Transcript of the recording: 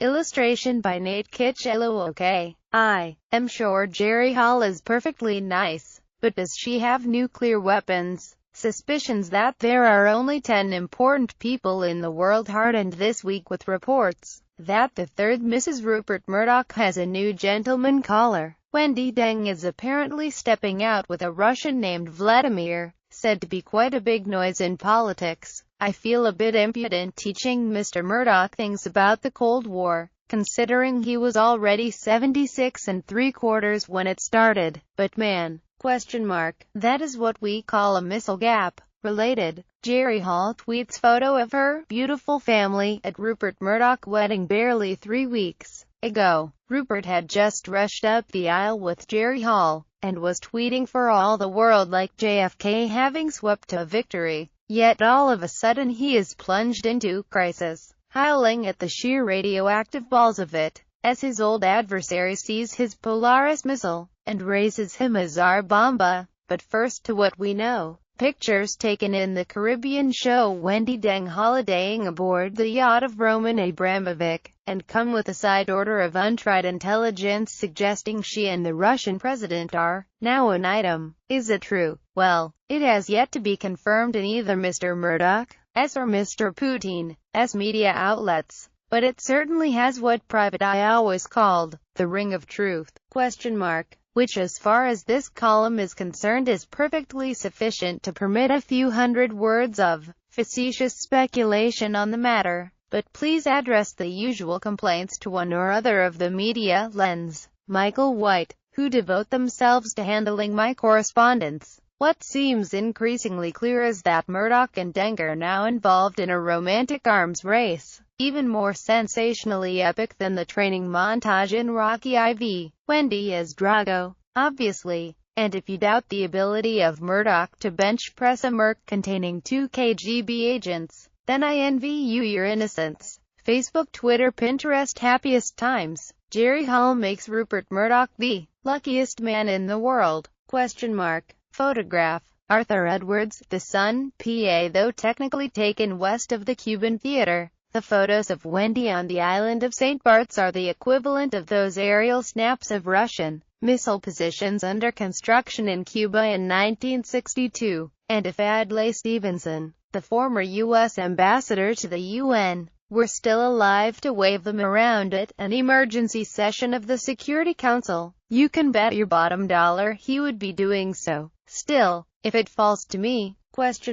Illustration by Nate Kitchelo. Okay, I am sure Jerry Hall is perfectly nice, but does she have nuclear weapons? Suspicions that there are only 10 important people in the world hardened this week with reports that the third Mrs. Rupert Murdoch has a new gentleman caller. Wendi Deng is apparently stepping out with a Russian named Vladimir, said to be quite a big noise in politics. I feel a bit impudent teaching Mr. Murdoch things about the Cold War, considering he was already 76 3/4 when it started. But man, that is what we call a missile gap. Related, Jerry Hall tweets photo of her beautiful family at Rupert Murdoch wedding barely 3 weeks ago. Rupert had just rushed up the aisle with Jerry Hall, and was tweeting for all the world like JFK having swept a victory. Yet all of a sudden he is plunged into crisis, howling at the sheer radioactive balls of it, as his old adversary sees his Polaris missile, and raises him a Tsar Bomba. But first to what we know. Pictures taken in the Caribbean show Wendi Deng holidaying aboard the yacht of Roman Abramovich, and come with a side order of untried intelligence suggesting she and the Russian president are now an item. Is it true? Well, it has yet to be confirmed in either Mr. Murdoch's or Mr. Putin's media outlets, but it certainly has what Private Eye always called the ring of truth, which as far as this column is concerned is perfectly sufficient to permit a few hundred words of facetious speculation on the matter. But please address the usual complaints to one or other of the media lens, Michael White, who devote themselves to handling my correspondence. What seems increasingly clear is that Murdoch and Deng are now involved in a romantic arms race, even more sensationally epic than the training montage in Rocky IV. Wendi as Drago, obviously. And if you doubt the ability of Murdoch to bench press a Merc containing 2 KGB agents, then I envy you your innocence. Facebook, Twitter, Pinterest. Happiest times. Jerry Hall makes Rupert Murdoch the luckiest man in the world? Photograph. Arthur Edwards, The Sun, PA. Though technically taken west of the Cuban theater, the photos of Wendi on the island of St. Bart's are the equivalent of those aerial snaps of Russian missile positions under construction in Cuba in 1962. And if Adlai Stevenson, the former U.S. ambassador to the UN, were still alive to wave them around at an emergency session of the Security Council, you can bet your bottom dollar he would be doing so. Still, if it falls to me,